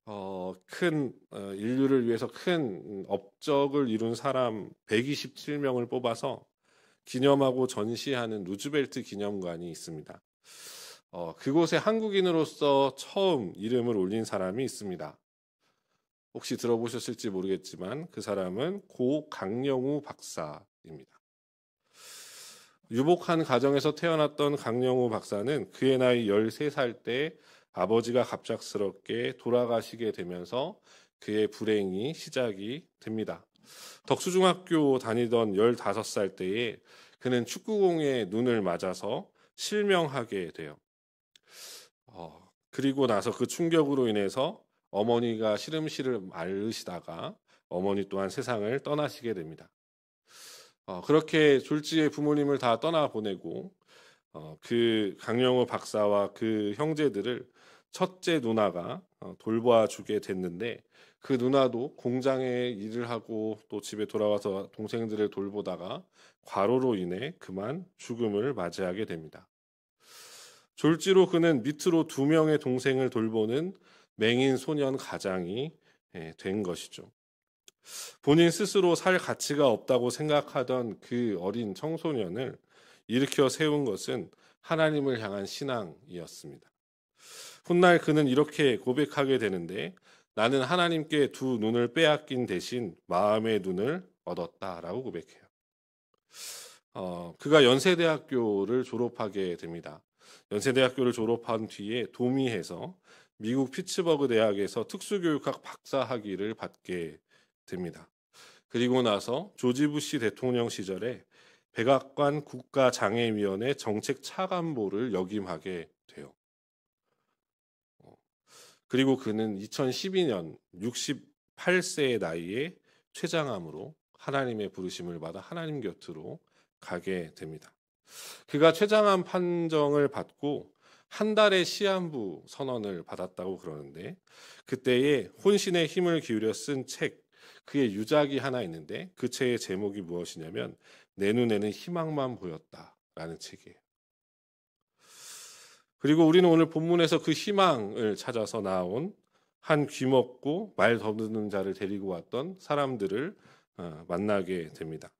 인류를 위해서 큰 업적을 이룬 사람 127명을 뽑아서 기념하고 전시하는 루즈벨트 기념관이 있습니다. 그곳에 한국인으로서 처음 이름을 올린 사람이 있습니다. 혹시 들어보셨을지 모르겠지만 그 사람은 고 강영우 박사입니다. 유복한 가정에서 태어났던 강영우 박사는 그의 나이 13살 때 아버지가 갑작스럽게 돌아가시게 되면서 그의 불행이 시작이 됩니다. 덕수중학교 다니던 15살 때에 그는 축구공에 눈을 맞아서 실명하게 돼요. 그리고 나서 그 충격으로 인해서 어머니가 시름시름 앓으시다가 어머니 또한 세상을 떠나시게 됩니다. 그렇게 졸지에 부모님을 다 떠나보내고 그 강영호 박사와 그 형제들을 첫째 누나가 돌봐주게 됐는데, 그 누나도 공장에 일을 하고 또 집에 돌아와서 동생들을 돌보다가 과로로 인해 그만 죽음을 맞이하게 됩니다. 졸지로 그는 밑으로 2명의 동생을 돌보는 맹인 소년 가장이 된 것이죠. 본인 스스로 살 가치가 없다고 생각하던 그 어린 청소년을 일으켜 세운 것은 하나님을 향한 신앙이었습니다. 훗날 그는 이렇게 고백하게 되는데, 나는 하나님께 2 눈을 빼앗긴 대신 마음의 눈을 얻었다라고 고백해요. 그가 연세대학교를 졸업하게 됩니다. 연세대학교를 졸업한 뒤에 도미해서 미국 피츠버그 대학에서 특수교육학 박사학위를 받게 됩니다. 그리고 나서 조지 부시 대통령 시절에 백악관 국가장애위원회 정책 차관보를 역임하게 돼요. 그리고 그는 2012년 68세의 나이에 췌장암으로 하나님의 부르심을 받아 하나님 곁으로 가게 됩니다. 그가 췌장암 판정을 받고 한 달의 시한부 선언을 받았다고 그러는데, 그때에 혼신의 힘을 기울여 쓴 책, 그의 유작이 하나 있는데 그 책의 제목이 무엇이냐면 내 눈에는 희망만 보였다라는 책이에요. 그리고 우리는 오늘 본문에서 그 희망을 찾아서 나온 한 귀먹고 말 더듬는 자를 데리고 왔던 사람들을 만나게 됩니다.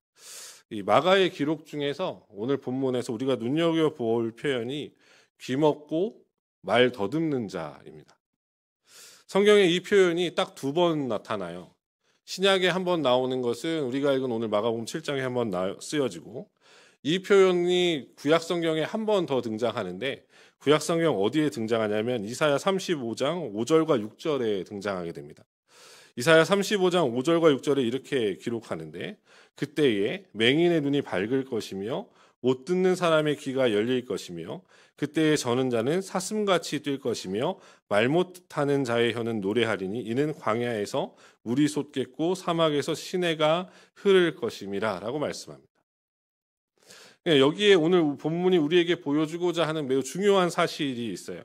이 마가의 기록 중에서 오늘 본문에서 우리가 눈여겨볼 표현이 귀먹고 말 더듬는 자입니다. 성경에 이 표현이 딱 2번 나타나요. 신약에 한 번 나오는 것은 우리가 읽은 오늘 마가복음 7장에 한 번 쓰여지고, 이 표현이 구약 성경에 한 번 더 등장하는데, 구약 성경 어디에 등장하냐면 이사야 35장 5절과 6절에 등장하게 됩니다. 이사야 35장 5절과 6절에 이렇게 기록하는데, 그때에 맹인의 눈이 밝을 것이며 못 듣는 사람의 귀가 열릴 것이며 그때에 저는 자는 사슴같이 뛸 것이며 말 못하는 자의 혀는 노래하리니 이는 광야에서 물이 솟겠고 사막에서 시내가 흐를 것임이라 라고 말씀합니다. 여기에 오늘 본문이 우리에게 보여주고자 하는 매우 중요한 사실이 있어요.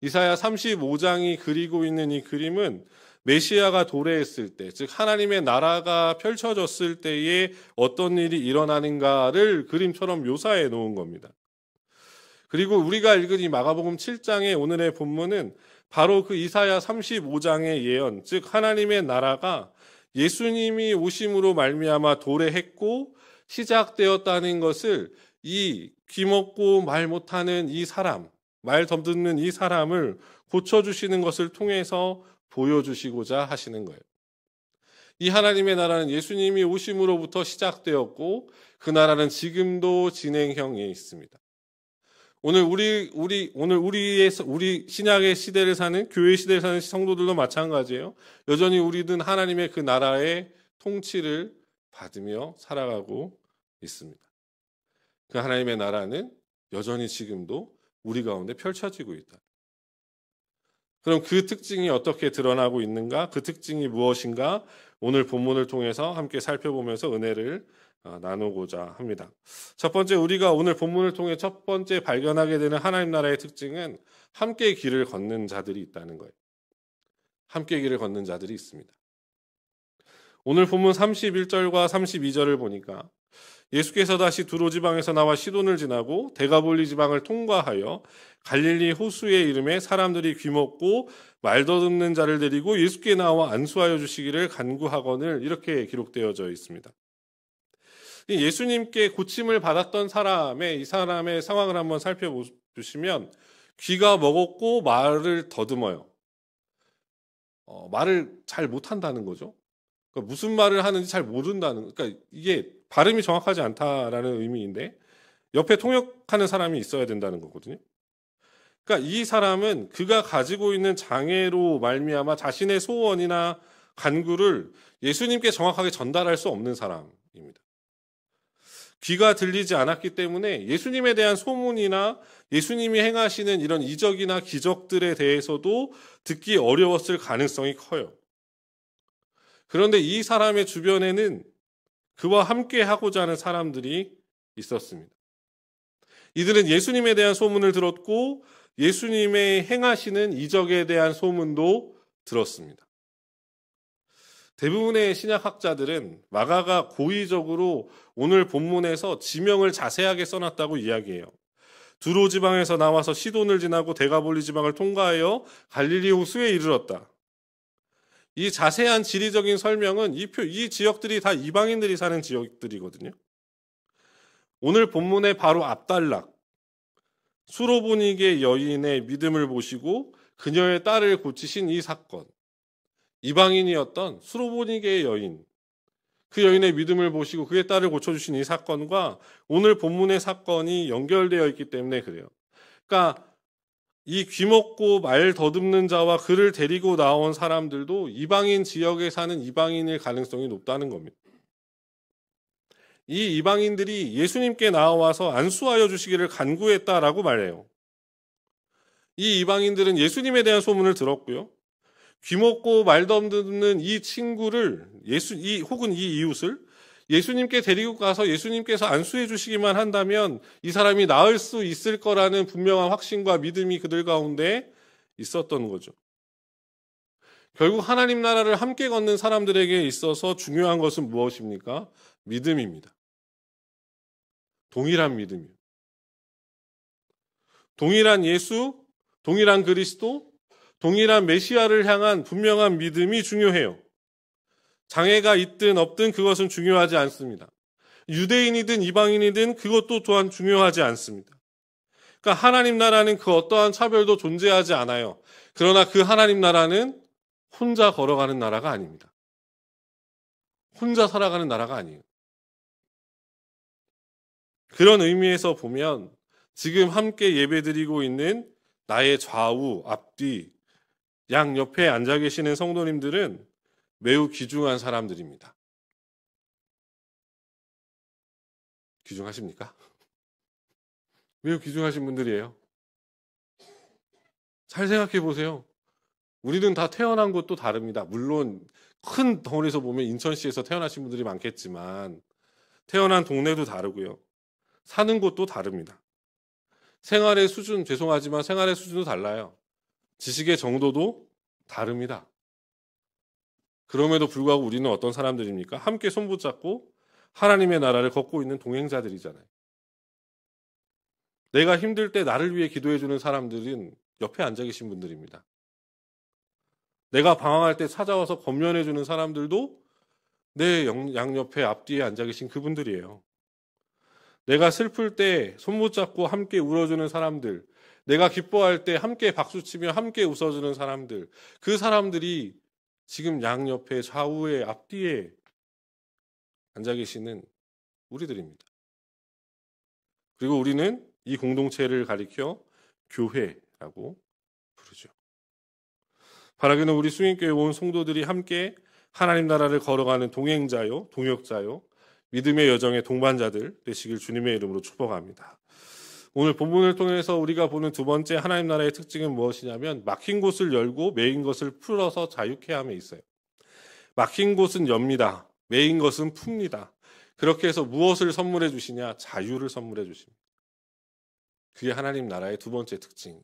이사야 35장이 그리고 있는 이 그림은 메시아가 도래했을 때, 즉 하나님의 나라가 펼쳐졌을 때에 어떤 일이 일어나는가를 그림처럼 묘사해 놓은 겁니다. 그리고 우리가 읽은 이 마가복음 7장의 오늘의 본문은 바로 그 이사야 35장의 예언, 즉 하나님의 나라가 예수님이 오심으로 말미암아 도래했고 시작되었다는 것을 이 귀먹고 말 못하는 이 사람, 말 더듬는 이 사람을 고쳐주시는 것을 통해서 보여주시고자 하시는 거예요. 이 하나님의 나라는 예수님이 오심으로부터 시작되었고 그 나라는 지금도 진행형에 있습니다. 오늘 우리 신약의 시대를 사는, 교회 시대를 사는 성도들도 마찬가지예요. 여전히 우리는 하나님의 그 나라의 통치를 받으며 살아가고 있습니다. 그 하나님의 나라는 여전히 지금도 우리 가운데 펼쳐지고 있다. 그럼 그 특징이 어떻게 드러나고 있는가? 그 특징이 무엇인가? 오늘 본문을 통해서 함께 살펴보면서 은혜를 나누고자 합니다. 첫 번째, 우리가 오늘 본문을 통해 첫 번째 발견하게 되는 하나님 나라의 특징은 함께 길을 걷는 자들이 있다는 거예요. 함께 길을 걷는 자들이 있습니다. 오늘 본문 31절과 32절을 보니까 예수께서 다시 두로 지방에서 나와 시돈을 지나고 데가볼리 지방을 통과하여 갈릴리 호수의 이름에 사람들이 귀먹고 말 더듬는 자를 데리고 예수께 나와 안수하여 주시기를 간구하거늘, 이렇게 기록되어져 있습니다. 예수님께 고침을 받았던 이 사람의 상황을 한번 살펴보시면 귀가 먹었고 말을 더듬어요. 말을 잘 못한다는 거죠. 그러니까 무슨 말을 하는지 잘 모른다는, 그러니까 이게 발음이 정확하지 않다라는 의미인데 옆에 통역하는 사람이 있어야 된다는 거거든요. 그러니까 이 사람은 그가 가지고 있는 장애로 말미암아 자신의 소원이나 간구를 예수님께 정확하게 전달할 수 없는 사람입니다. 귀가 들리지 않았기 때문에 예수님에 대한 소문이나 예수님이 행하시는 이런 이적이나 기적들에 대해서도 듣기 어려웠을 가능성이 커요. 그런데 이 사람의 주변에는 그와 함께 하고자 하는 사람들이 있었습니다. 이들은 예수님에 대한 소문을 들었고 예수님의 행하시는 이적에 대한 소문도 들었습니다. 대부분의 신약학자들은 마가가 고의적으로 오늘 본문에서 지명을 자세하게 써놨다고 이야기해요. 두로 지방에서 나와서 시돈을 지나고 데가볼리 지방을 통과하여 갈릴리 호수에 이르렀다. 이 자세한 지리적인 설명은 이 지역들이 다 이방인들이 사는 지역들이거든요. 오늘 본문의 바로 앞단락, 수로보니게 여인의 믿음을 보시고 그녀의 딸을 고치신 이 사건, 이방인이었던 수로보니게 여인, 그 여인의 믿음을 보시고 그의 딸을 고쳐주신 이 사건과 오늘 본문의 사건이 연결되어 있기 때문에 그래요. 그러니까 이 귀먹고 말 더듬는 자와 그를 데리고 나온 사람들도 이방인 지역에 사는 이방인일 가능성이 높다는 겁니다. 이 이방인들이 예수님께 나와서 안수하여 주시기를 간구했다라고 말해요. 이 이방인들은 예수님에 대한 소문을 들었고요. 귀먹고 말 더듬는 이 친구를 혹은 이 이웃을 예수님께 데리고 가서 예수님께서 안수해 주시기만 한다면 이 사람이 나을 수 있을 거라는 분명한 확신과 믿음이 그들 가운데 있었던 거죠. 결국 하나님 나라를 함께 걷는 사람들에게 있어서 중요한 것은 무엇입니까? 믿음입니다. 동일한 믿음이요. 동일한 예수, 동일한 그리스도, 동일한 메시아를 향한 분명한 믿음이 중요해요. 장애가 있든 없든 그것은 중요하지 않습니다. 유대인이든 이방인이든 그것도 또한 중요하지 않습니다. 그러니까 하나님 나라는 그 어떠한 차별도 존재하지 않아요. 그러나 그 하나님 나라는 혼자 걸어가는 나라가 아닙니다. 혼자 살아가는 나라가 아니에요. 그런 의미에서 보면 지금 함께 예배드리고 있는 나의 좌우, 앞뒤, 양 옆에 앉아 계시는 성도님들은 매우 귀중한 사람들입니다. 귀중하십니까? 매우 귀중하신 분들이에요. 잘 생각해 보세요. 우리는 다 태어난 곳도 다릅니다. 물론 큰 덩어리에서 보면 인천시에서 태어나신 분들이 많겠지만 태어난 동네도 다르고요. 사는 곳도 다릅니다. 생활의 수준, 죄송하지만 생활의 수준도 달라요. 지식의 정도도 다릅니다. 그럼에도 불구하고 우리는 어떤 사람들입니까? 함께 손붙잡고 하나님의 나라를 걷고 있는 동행자들이잖아요. 내가 힘들 때 나를 위해 기도해 주는 사람들은 옆에 앉아 계신 분들입니다. 내가 방황할 때 찾아와서 권면해 주는 사람들도 내 양옆에 앞뒤에 앉아 계신 그분들이에요. 내가 슬플 때 손붙잡고 함께 울어주는 사람들, 내가 기뻐할 때 함께 박수치며 함께 웃어주는 사람들, 그 사람들이 지금 양옆에 좌우에 앞뒤에 앉아 계시는 우리들입니다. 그리고 우리는 이 공동체를 가리켜 교회라고 부르죠. 바라기는 우리 수인교회 온 성도들이 함께 하나님 나라를 걸어가는 동행자요, 동역자요, 믿음의 여정의 동반자들 되시길 주님의 이름으로 축복합니다. 오늘 본문을 통해서 우리가 보는 두 번째 하나님 나라의 특징은 무엇이냐면 막힌 곳을 열고 메인 것을 풀어서 자유케 함에 있어요. 막힌 곳은 엽니다. 메인 것은 풉니다. 그렇게 해서 무엇을 선물해 주시냐? 자유를 선물해 주십니다. 그게 하나님 나라의 두 번째 특징이에요.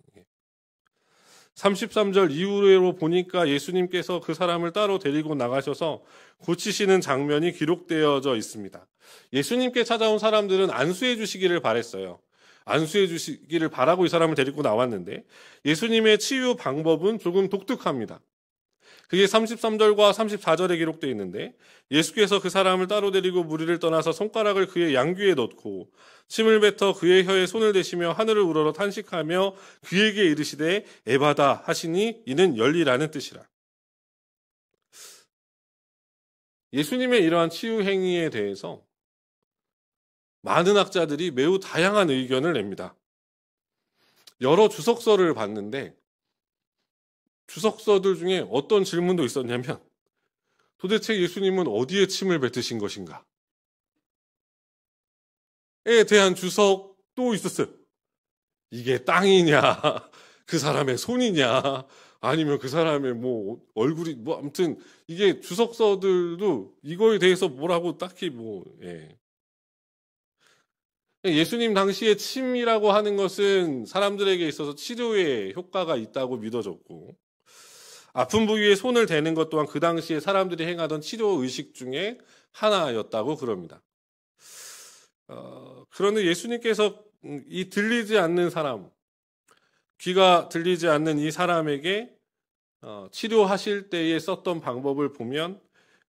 33절 이후로 보니까 예수님께서 그 사람을 따로 데리고 나가셔서 고치시는 장면이 기록되어져 있습니다. 예수님께 찾아온 사람들은 안수해 주시기를 바랬어요. 안수해 주시기를 바라고 이 사람을 데리고 나왔는데 예수님의 치유 방법은 조금 독특합니다. 그게 33절과 34절에 기록되어 있는데 예수께서 그 사람을 따로 데리고 무리를 떠나서 손가락을 그의 양귀에 넣고 침을 뱉어 그의 혀에 손을 대시며 하늘을 우러러 탄식하며 그에게 이르시되 에바다 하시니 이는 열리라는 뜻이라. 예수님의 이러한 치유 행위에 대해서 많은 학자들이 매우 다양한 의견을 냅니다. 여러 주석서를 봤는데 주석서들 중에 어떤 질문도 있었냐면 도대체 예수님은 어디에 침을 뱉으신 것인가? 에 대한 주석도 있었어요. 이게 땅이냐, 그 사람의 손이냐, 아니면 그 사람의 뭐 얼굴이 뭐 아무튼 이게 주석서들도 이거에 대해서 뭐라고 딱히 예수님 당시에 침이라고 하는 것은 사람들에게 있어서 치료에 효과가 있다고 믿어졌고 아픈 부위에 손을 대는 것 또한 그 당시에 사람들이 행하던 치료 의식 중에 하나였다고 그럽니다. 그런데 예수님께서 이 들리지 않는 사람, 귀가 들리지 않는 이 사람에게 치료하실 때에 썼던 방법을 보면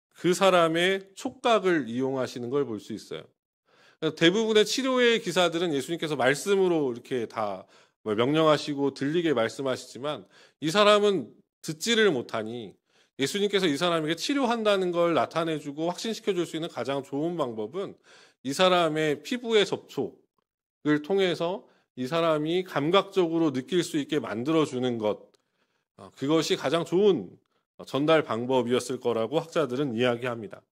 그 사람의 촉각을 이용하시는 걸 볼 수 있어요. 대부분의 치료의 기사들은 예수님께서 말씀으로 이렇게 다 명령하시고 들리게 말씀하시지만 이 사람은 듣지를 못하니 예수님께서 이 사람에게 치료한다는 걸 나타내주고 확신시켜 줄 수 있는 가장 좋은 방법은 이 사람의 피부의 접촉을 통해서 이 사람이 감각적으로 느낄 수 있게 만들어주는 것, 그것이 가장 좋은 전달 방법이었을 거라고 학자들은 이야기합니다.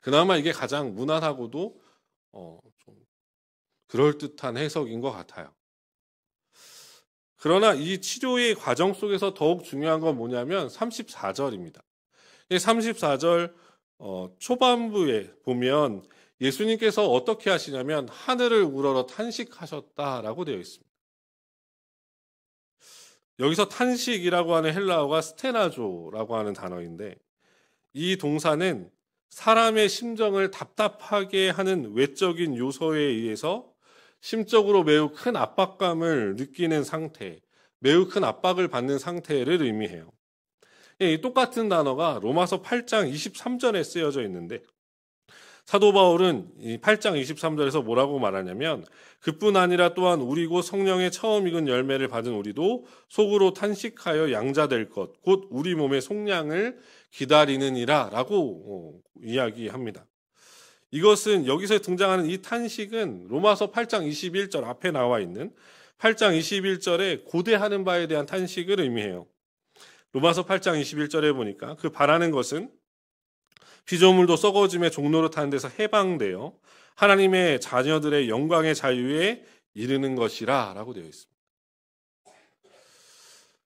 그나마 이게 가장 무난하고도 좀 그럴듯한 해석인 것 같아요. 그러나 이 치료의 과정 속에서 더욱 중요한 건 뭐냐면 34절입니다. 이 34절 초반부에 보면 예수님께서 어떻게 하시냐면 하늘을 우러러 탄식하셨다라고 되어 있습니다. 여기서 탄식이라고 하는 헬라어가 스테나조라고 하는 단어인데 이 동사는 사람의 심정을 답답하게 하는 외적인 요소에 의해서 심적으로 매우 큰 압박감을 느끼는 상태, 매우 큰 압박을 받는 상태를 의미해요. 이 똑같은 단어가 로마서 8장 23절에 쓰여져 있는데 사도 바울은 이 8장 23절에서 뭐라고 말하냐면 그뿐 아니라 또한 우리고 성령의 처음 익은 열매를 받은 우리도 속으로 탄식하여 양자될 것, 곧 우리 몸의 속량을 기다리느니라 라고 이야기합니다. 이것은 여기서 등장하는 이 탄식은 로마서 8장 21절 앞에 나와 있는 8장 21절에 고대하는 바에 대한 탄식을 의미해요. 로마서 8장 21절에 보니까 그 바라는 것은 피조물도 썩어짐의 종로로 타는 데서 해방되어 하나님의 자녀들의 영광의 자유에 이르는 것이라 라고 되어 있습니다.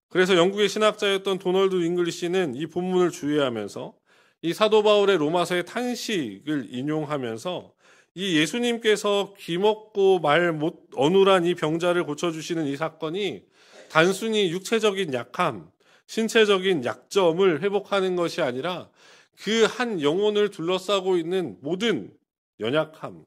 그래서 영국의 신학자였던 도널드 잉글리시는 이 본문을 주의하면서 이 사도 바울의 로마서의 탄식을 인용하면서 이 예수님께서 귀먹고 말 못 어눌한 이 병자를 고쳐주시는 이 사건이 단순히 육체적인 약함, 신체적인 약점을 회복하는 것이 아니라 그 한 영혼을 둘러싸고 있는 모든 연약함,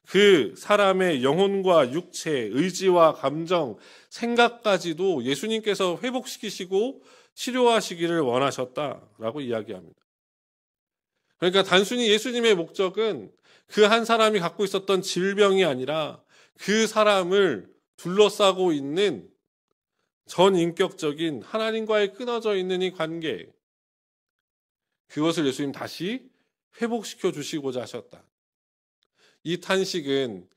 그 사람의 영혼과 육체, 의지와 감정, 생각까지도 예수님께서 회복시키시고 치료하시기를 원하셨다라고 이야기합니다. 그러니까 단순히 예수님의 목적은 그 한 사람이 갖고 있었던 질병이 아니라 그 사람을 둘러싸고 있는 전인격적인 하나님과의 끊어져 있는 이 관계, 그것을 예수님 다시 회복시켜 주시고자 하셨다. 이 탄식은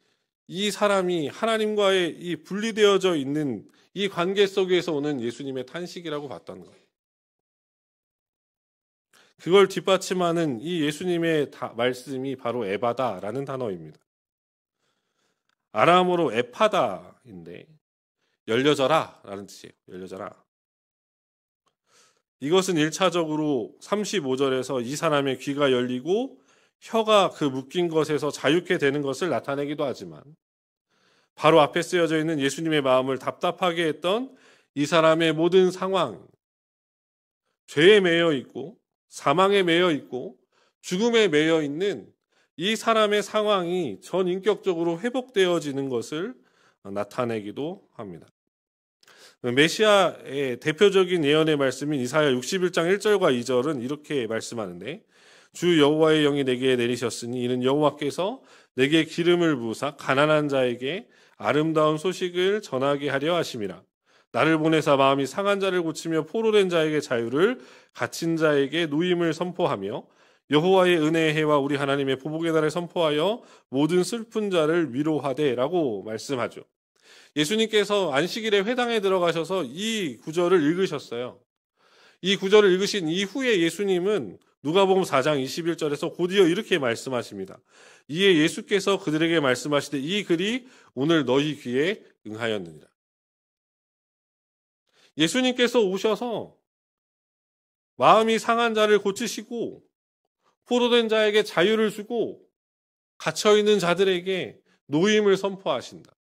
이 사람이 하나님과의 이 분리되어져 있는 이 관계 속에서 오는 예수님의 탄식이라고 봤다는 거예요. 그걸 뒷받침하는 이 예수님의 말씀이 바로 에바다라는 단어입니다. 아람어로 에파다인데 열려져라 라는 뜻이에요. 열려져라. 이것은 1차적으로 35절에서 이 사람의 귀가 열리고 혀가 그 묶인 것에서 자유케 되는 것을 나타내기도 하지만 바로 앞에 쓰여져 있는 예수님의 마음을 답답하게 했던 이 사람의 모든 상황, 죄에 매여 있고 사망에 매여 있고 죽음에 매여 있는 이 사람의 상황이 전인격적으로 회복되어지는 것을 나타내기도 합니다. 메시아의 대표적인 예언의 말씀인 이사야 61장 1절과 2절은 이렇게 말씀하는데, 주 여호와의 영이 내게 내리셨으니 이는 여호와께서 내게 기름을 부으사 가난한 자에게 아름다운 소식을 전하게 하려 하심이라. 나를 보내사 마음이 상한 자를 고치며 포로된 자에게 자유를, 갇힌 자에게 누임을 선포하며 여호와의 은혜의 해와 우리 하나님의 보복의 날을 선포하여 모든 슬픈 자를 위로하되라고 말씀하죠. 예수님께서 안식일에 회당에 들어가셔서 이 구절을 읽으셨어요. 이 구절을 읽으신 이후에 예수님은 누가복음 4장 21절에서 곧이어 이렇게 말씀하십니다. 이에 예수께서 그들에게 말씀하시되 이 글이 오늘 너희 귀에 응하였느니라. 예수님께서 오셔서 마음이 상한 자를 고치시고 포로된 자에게 자유를 주고 갇혀있는 자들에게 노임을 선포하신다.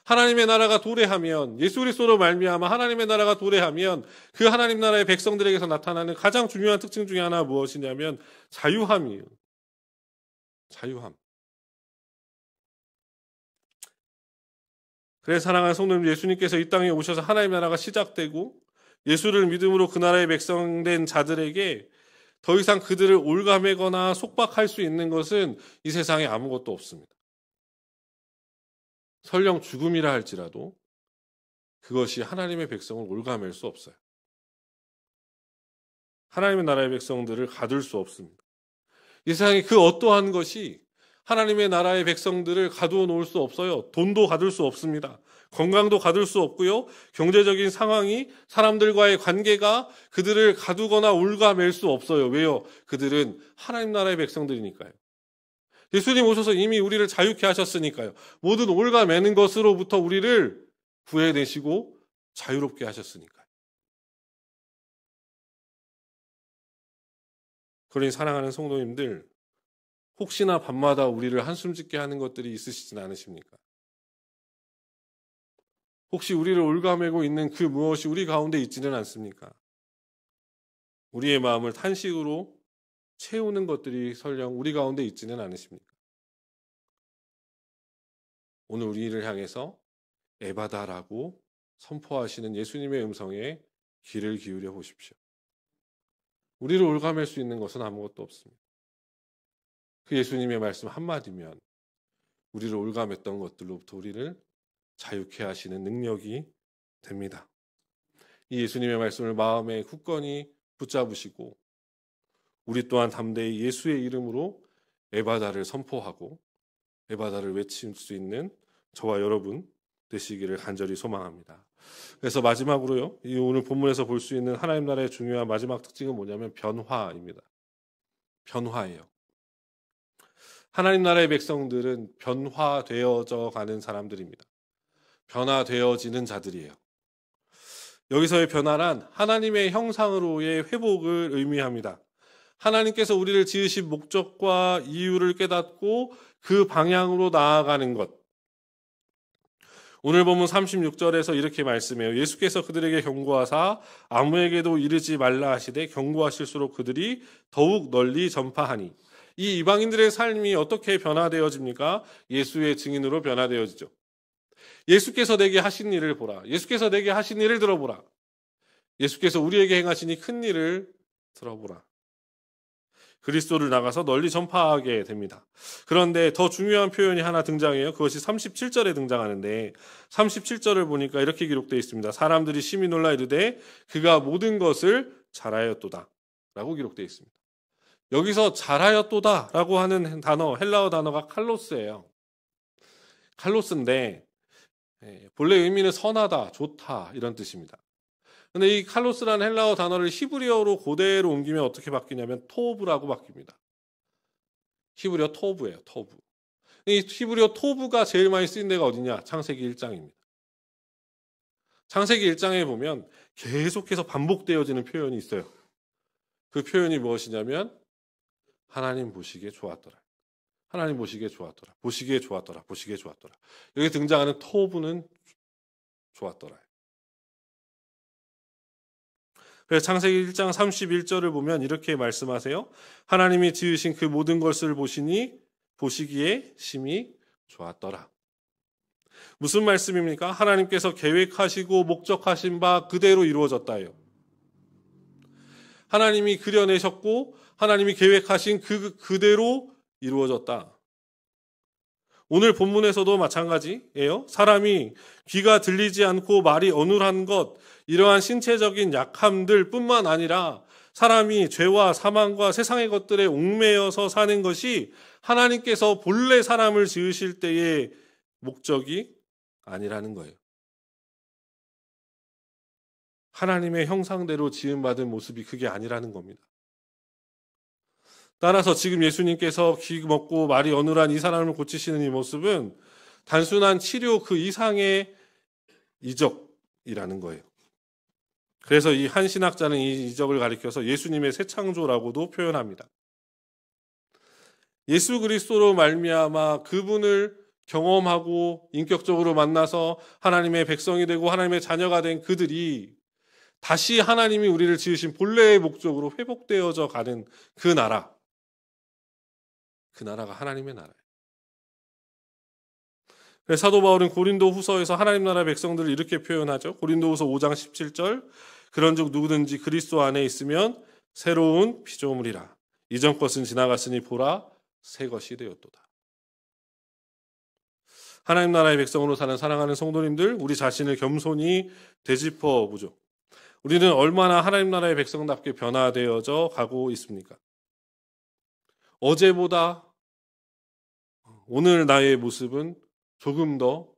하나님의 나라가 도래하면, 예수 그리스도로 말미암아 하나님의 나라가 도래하면 그 하나님 나라의 백성들에게서 나타나는 가장 중요한 특징 중에 하나가 무엇이냐면 자유함이에요. 자유함. 그래서 사랑하는 성도님, 예수님께서 이 땅에 오셔서 하나님의 나라가 시작되고 예수를 믿음으로 그 나라의 백성된 자들에게 더 이상 그들을 올가매거나 속박할 수 있는 것은 이 세상에 아무것도 없습니다. 설령 죽음이라 할지라도 그것이 하나님의 백성을 올가맬 수 없어요. 하나님의 나라의 백성들을 가둘 수 없습니다. 이 세상에 그 어떠한 것이 하나님의 나라의 백성들을 가두어 놓을 수 없어요. 돈도 가둘 수 없습니다. 건강도 가둘 수 없고요. 경제적인 상황이, 사람들과의 관계가 그들을 가두거나 올가맬 수 없어요. 왜요? 그들은 하나님 나라의 백성들이니까요. 예수님 오셔서 이미 우리를 자유케 하셨으니까요. 모든 올가매는 것으로부터 우리를 구해내시고 자유롭게 하셨으니까요. 그러니 사랑하는 성도님들, 혹시나 밤마다 우리를 한숨 짓게 하는 것들이 있으시진 않으십니까? 혹시 우리를 올가매고 있는 그 무엇이 우리 가운데 있지는 않습니까? 우리의 마음을 탄식으로 채우는 것들이 설령 우리 가운데 있지는 않으십니까? 오늘 우리를 향해서 에바다라고 선포하시는 예수님의 음성에 귀를 기울여 보십시오. 우리를 올가맬 수 있는 것은 아무것도 없습니다. 그 예수님의 말씀 한마디면 우리를 올가맸던 것들로부터 우리를 자유케 하시는 능력이 됩니다. 이 예수님의 말씀을 마음에 굳건히 붙잡으시고 우리 또한 담대히 예수의 이름으로 에바다를 선포하고 에바다를 외칠 수 있는 저와 여러분 되시기를 간절히 소망합니다. 그래서 마지막으로요, 이 오늘 본문에서 볼 수 있는 하나님 나라의 중요한 마지막 특징은 뭐냐면 변화입니다. 변화예요. 하나님 나라의 백성들은 변화되어져 가는 사람들입니다. 변화되어지는 자들이에요. 여기서의 변화란 하나님의 형상으로의 회복을 의미합니다. 하나님께서 우리를 지으신 목적과 이유를 깨닫고 그 방향으로 나아가는 것. 오늘 본문 36절에서 이렇게 말씀해요. 예수께서 그들에게 경고하사 아무에게도 이르지 말라 하시되 경고하실수록 그들이 더욱 널리 전파하니. 이 이방인들의 삶이 어떻게 변화되어집니까? 예수의 증인으로 변화되어지죠. 예수께서 내게 하신 일을 보라. 예수께서 내게 하신 일을 들어보라. 예수께서 우리에게 행하신 이 큰 일을 들어보라. 그리스도를 나가서 널리 전파하게 됩니다. 그런데 더 중요한 표현이 하나 등장해요. 그것이 37절에 등장하는데 37절을 보니까 이렇게 기록되어 있습니다. 사람들이 심히 놀라 이르되 그가 모든 것을 잘하였도다 라고 기록되어 있습니다. 여기서 잘하였도다 라고 하는 단어, 헬라어 단어가 칼로스예요. 칼로스인데 본래 의미는 선하다, 좋다 이런 뜻입니다. 근데 이 칼로스라는 헬라어 단어를 히브리어로 고대로 옮기면 어떻게 바뀌냐면 토브라고 바뀝니다. 히브리어 토브예요. 토브. 이 히브리어 토브가 제일 많이 쓰인 데가 어디냐? 창세기 1장입니다. 창세기 1장에 보면 계속해서 반복되어지는 표현이 있어요. 그 표현이 무엇이냐면 하나님 보시기에 좋았더라. 하나님 보시기에 좋았더라. 보시기에 좋았더라. 보시기에 좋았더라. 여기 등장하는 토브는 좋았더라. 그래서 창세기 1장 31절을 보면 이렇게 말씀하세요. 하나님이 지으신 그 모든 것을 보시니 보시기에 심히 좋았더라. 무슨 말씀입니까? 하나님께서 계획하시고 목적하신 바 그대로 이루어졌다예요. 하나님이 그려내셨고 하나님이 계획하신 그대로 이루어졌다. 오늘 본문에서도 마찬가지예요. 사람이 귀가 들리지 않고 말이 어눌한 것, 이러한 신체적인 약함들 뿐만 아니라 사람이 죄와 사망과 세상의 것들에 얽매여서 사는 것이 하나님께서 본래 사람을 지으실 때의 목적이 아니라는 거예요. 하나님의 형상대로 지음받은 모습이 그게 아니라는 겁니다. 따라서 지금 예수님께서 귀 먹고 말이 어눌한 이 사람을 고치시는 이 모습은 단순한 치료 그 이상의 이적이라는 거예요. 그래서 이 한 신학자는 이 이적을 가리켜서 예수님의 새 창조라고도 표현합니다. 예수 그리스도로 말미암아 그분을 경험하고 인격적으로 만나서 하나님의 백성이 되고 하나님의 자녀가 된 그들이 다시 하나님이 우리를 지으신 본래의 목적으로 회복되어져 가는 그 나라. 그 나라가 하나님의 나라예요. 그래서 사도 바울은 고린도 후서에서 하나님 나라 백성들을 이렇게 표현하죠. 고린도 후서 5장 17절. 그런즉 누구든지 그리스도 안에 있으면 새로운 피조물이라. 이전 것은 지나갔으니 보라 새 것이 되었도다. 하나님 나라의 백성으로 사는 사랑하는 성도님들, 우리 자신을 겸손히 되짚어 보죠. 우리는 얼마나 하나님 나라의 백성답게 변화되어져 가고 있습니까? 어제보다 오늘 나의 모습은 조금 더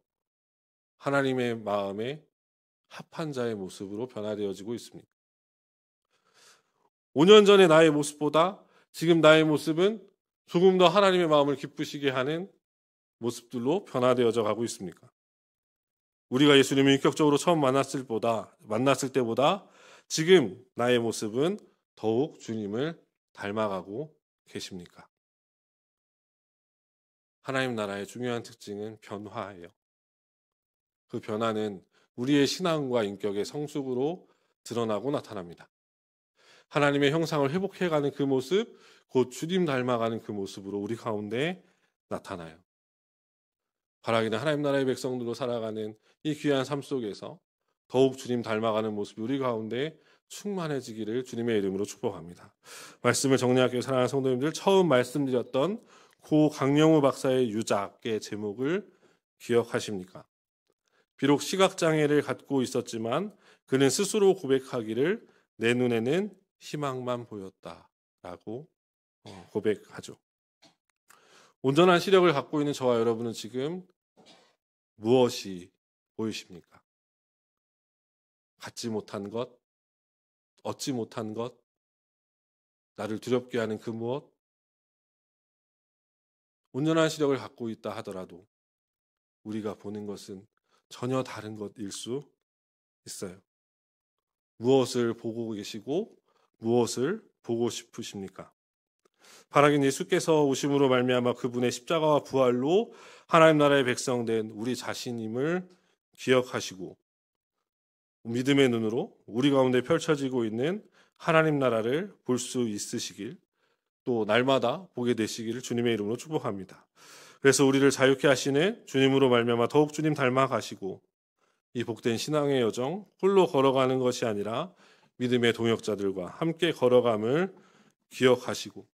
하나님의 마음에 합한 자의 모습으로 변화되어지고 있습니다. 5년 전의 나의 모습보다 지금 나의 모습은 조금 더 하나님의 마음을 기쁘시게 하는 모습들로 변화되어져 가고 있습니까? 우리가 예수님을 인격적으로 처음 만났을 때보다 지금 나의 모습은 더욱 주님을 닮아가고 계십니까? 하나님 나라의 중요한 특징은 변화예요. 그 변화는 우리의 신앙과 인격의 성숙으로 드러나고 나타납니다. 하나님의 형상을 회복해가는 그 모습, 곧 주님 닮아가는 그 모습으로 우리 가운데 나타나요. 바라기는 하나님 나라의 백성들로 살아가는 이 귀한 삶 속에서 더욱 주님 닮아가는 모습이 우리 가운데 충만해지기를 주님의 이름으로 축복합니다. 말씀을 정리할게요. 사랑하는 성도님들, 처음 말씀드렸던 고 강영우 박사의 유작의 제목을 기억하십니까? 비록 시각장애를 갖고 있었지만 그는 스스로 고백하기를 내 눈에는 희망만 보였다라고 고백하죠. 온전한 시력을 갖고 있는 저와 여러분은 지금 무엇이 보이십니까? 갖지 못한 것, 얻지 못한 것, 나를 두렵게 하는 그 무엇? 온전한 시력을 갖고 있다 하더라도 우리가 보는 것은 전혀 다른 것일 수 있어요. 무엇을 보고 계시고 무엇을 보고 싶으십니까? 바라긴 예수께서 오심으로 말미암아 그분의 십자가와 부활로 하나님 나라의 백성된 우리 자신임을 기억하시고 믿음의 눈으로 우리 가운데 펼쳐지고 있는 하나님 나라를 볼 수 있으시길, 또 날마다 보게 되시기를 주님의 이름으로 축복합니다. 그래서 우리를 자유케 하시는 주님으로 말미암아 더욱 주님 닮아가시고 이 복된 신앙의 여정 홀로 걸어가는 것이 아니라 믿음의 동역자들과 함께 걸어감을 기억하시고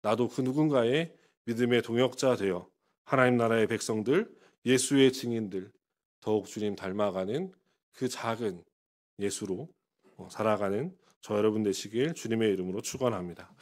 나도 그 누군가의 믿음의 동역자 되어 하나님 나라의 백성들, 예수의 증인들, 더욱 주님 닮아가는 그 작은 예수로 살아가는 저 여러분 되시길 주님의 이름으로 축원합니다.